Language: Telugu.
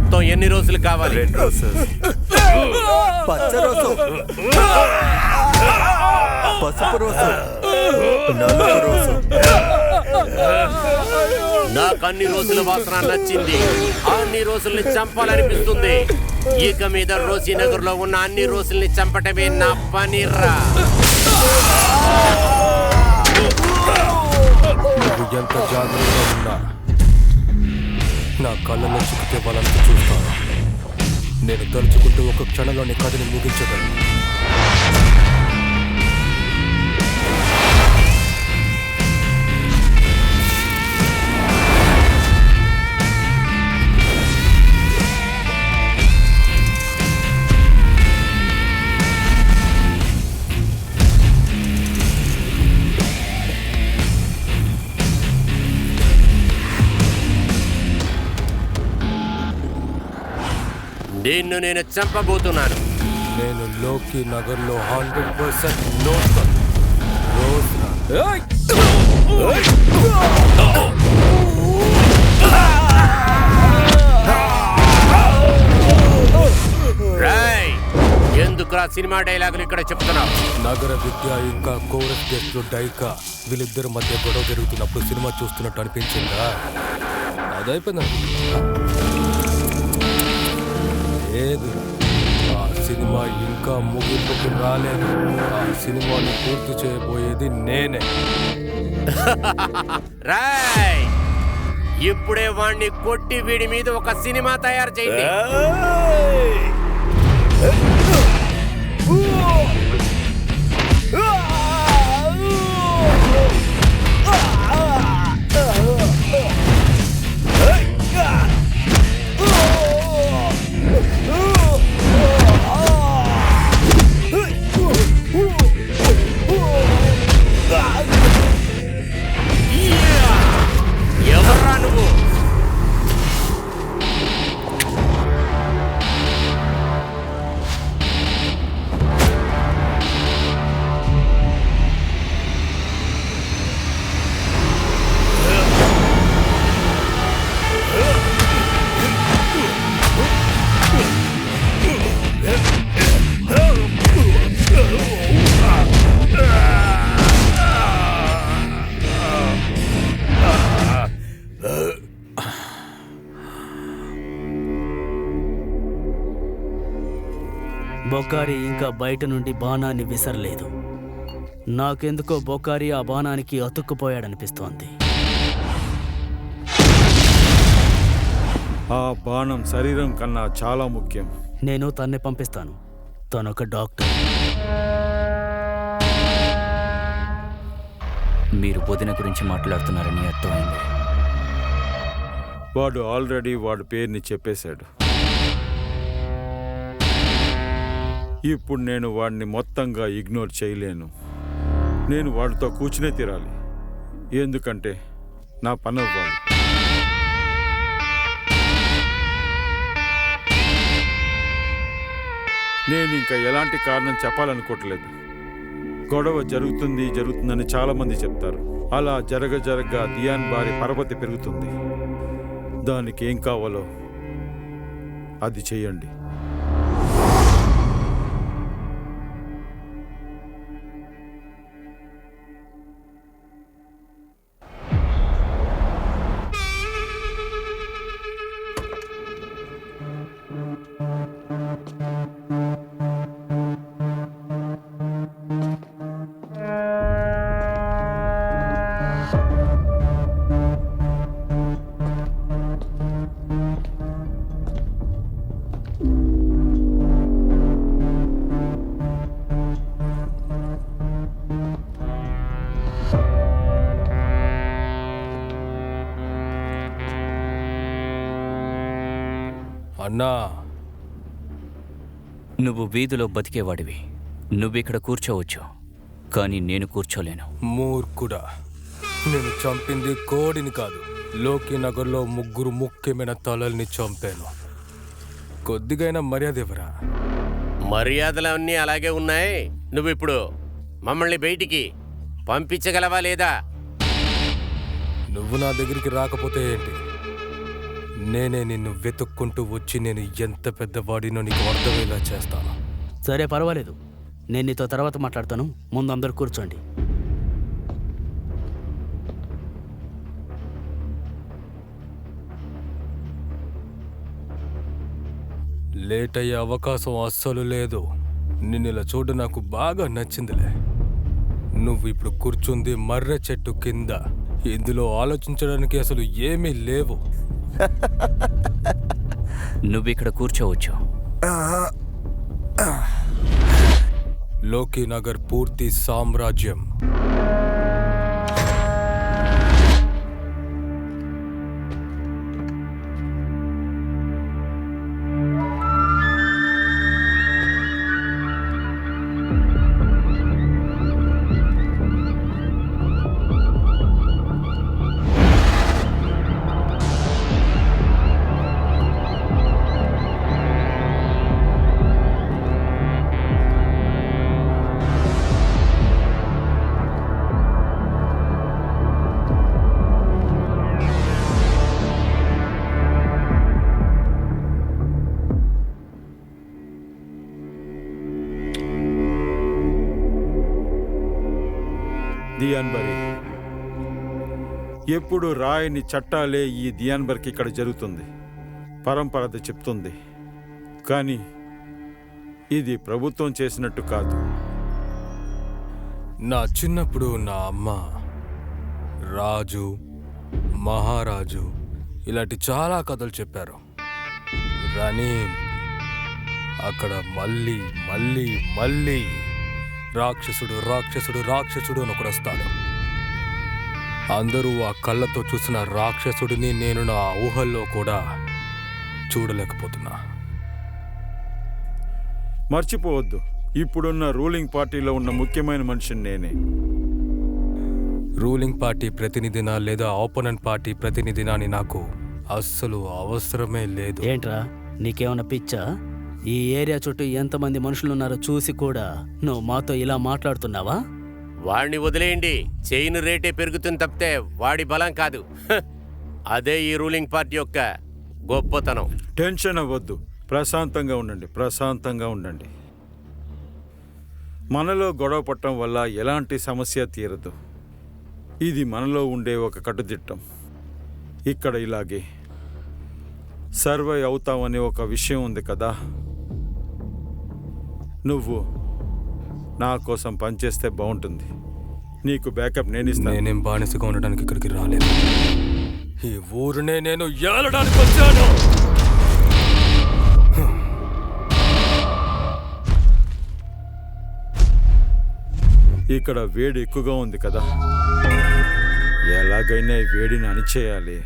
మొత్తం ఎన్ని రోజులు కావాలి? 2 రోజులు. పచ్చ రోజు, పసుపు రోజు, నలుపు రోజు. నాకు అన్ని రోజుల వాసన నచ్చింది. అన్ని రోజుల్ని చంపాలనిపిస్తుంది. ఇక మీద రోసీనగర్ లో ఉన్న అన్ని రోజుల్ని చంపటమే నా పనిరా. నువ్వు ఎంత జాగ్రత్తగా ఉన్నా నా కళ్ళలో చిక్కితే వాళ్ళంతా చూస్తాను. నేను తలుచుకుంటూ ఒక క్షణంలోని కథని ముగించగలను. నిన్ను నేను చంపబోతున్నాను. నేను లోకి నగర్లో 100% నోట్ ఎందుకురా సినిమా డైలాగులు ఇక్కడ చెప్తున్నావు? నగర విద్య ఇంకా కోరస్ గెస్ట్లు డైకా వీళ్ళిద్దరి మధ్య గొడవ జరుగుతున్నప్పుడు సినిమా చూస్తున్నట్టు అనిపించిందా? అదైపోయింది. లేదు, ఆ సినిమా ఇంకా ముగింపుకు రాలేదు. ఆ సినిమాని పూర్తి చేయబోయేది నేనే. రాయ్, ఇప్పుడే వాణ్ణి కొట్టి వీడి మీద ఒక సినిమా తయారు చేయండి. ఎవర్రా నువ్వు? బొకారి ఇంకా బయట నుండి బాణాన్ని విసరలేదు. నాకెందుకో బొకారి ఆ బాణానికి అతుక్కుపోయాడనిపిస్తోంది. ఆ బాణం శరీరం కన్నా చాలా ముఖ్యం. నేను తన్నే పంపిస్తాను. తనొక డాక్టర్. మీరు వదిన గురించి మాట్లాడుతున్నారని అర్థమైంది. వాడు ఆల్రెడీ వాడి పేరుని చెప్పేశాడు. ఇప్పుడు నేను వాడిని మొత్తంగా ఇగ్నోర్ చేయలేను. నేను వాడితో కూర్చునే తీరాలి. ఎందుకంటే నా పని అవ్వాలి. నేను ఇంకా ఎలాంటి కారణం చెప్పాలనుకోవట్లేదు. గొడవ జరుగుతుందని చాలామంది చెప్తారు. అలా జరగ దియాన్ బారి పరపతి పెరుగుతుంది. దానికి ఏం కావాలో అది చెయ్యండి. అన్నా, నువ్వు వీధిలో బతికేవాడివి. నువ్విక్కడ కూర్చోవచ్చు, కానీ నేను కూర్చోలేను. మూర్ఖుడా, నేను చంపింది కోడిని కాదు, లోకి నగర్లో 3 ముఖ్యమైన తలల్ని చంపాను. కొద్దిగైనా మర్యాద ఇవ్వరా? మర్యాదలన్నీ అలాగే ఉన్నాయి. నువ్విప్పుడు మమ్మల్ని బయటికి పంపించగలవా లేదా? నువ్వు నా దగ్గరికి రాకపోతే ఏంటి? నేనే నిన్ను వెతుక్కుంటూ వచ్చి నేను ఎంత పెద్దవాడినో నీకు అర్థమయ్యేలా చేస్తాను. సరే పర్వాలేదు, నేను నీతో తర్వాత మాట్లాడతాను. ముందు అందరు కూర్చోండి. లేట్ అయ్యే అవకాశం అస్సలు లేదు. నిన్ను ఇలా చూడ నాకు బాగా నచ్చిందిలే. నువ్వు ఇప్పుడు కూర్చుంది మర్రె చెట్టు కింద. ఇందులో ఆలోచించడానికి అసలు ఏమీ లేవు. నువ్విక్కడ కూర్చోవచ్చు. లోకి నగర్ పూర్తి సామ్రాజ్యం దియాన్బరి, ఎప్పుడు రాయని చట్టాలే ఈ దియాన్బర్కి ఇక్కడ జరుగుతుంది. పరంపరత చెప్తుంది, కానీ ఇది ప్రభుత్వం చేసినట్టు కాదు. నా చిన్నప్పుడు నా అమ్మ రాజు, మహారాజు ఇలాంటి చాలా కథలు చెప్పారు. రాణి అక్కడ మళ్ళీ మళ్ళీ మళ్ళీ రాక్షసుడు రాక్షసుడు రాక్షసుడు అని ఒకడు వస్తాడు. అందరూ ఆ కళ్ళతో చూసిన రాక్షసుడిని నేను నా ఊహల్లో కూడా చూడలేకపోతున్నా. మర్చిపోవద్దు, ఇప్పుడున్న రూలింగ్ పార్టీలో ఉన్న ముఖ్యమైన మనిషిని నేనే. రూలింగ్ పార్టీ ప్రతినిధినా లేదా ఆపోనెంట్ పార్టీ ప్రతినిధినా అని నాకు అస్సలు అవసరమే లేదు. ఏంట్రా, నీకేమన్నా పిచ్చా? ఈ ఏరియా చుట్టూ ఎంతమంది మనుషులున్నారో చూసి కూడా నువ్వు మాతో ఇలా మాట్లాడుతున్నావా? వాడిని వదిలేయండి. చైన్ రేటే పెరుగుతుంది తప్పితే వాడి బలం కాదు. అదే ఈ రూలింగ్ పార్టీ యొక్క గొప్పతనం. టెన్షన్ అవ్వద్దు, ప్రశాంతంగా ఉండండి, ప్రశాంతంగా ఉండండి. మనలో గొడవ పట్టడం వల్ల ఎలాంటి సమస్య తీరదు. ఇది మనలో ఉండే ఒక కట్టుదిట్టం. ఇక్కడ ఇలాగే సర్వై అవుతామనే ఒక విషయం ఉంది కదా. నువ్వు నా కోసం పనిచేస్తే బాగుంటుంది. నీకు బ్యాకప్ నేను ఇస్తాను. నేనేం బానిసగా ఉండడానికి ఇక్కడికి రాలేదు. ఈ ఊరునే నేను ఏలడానికి వచ్చాను. ఇక్కడ వేడి ఎక్కువగా ఉంది కదా, ఎలాగైనా ఈ వేడిని అణిచేయాలి.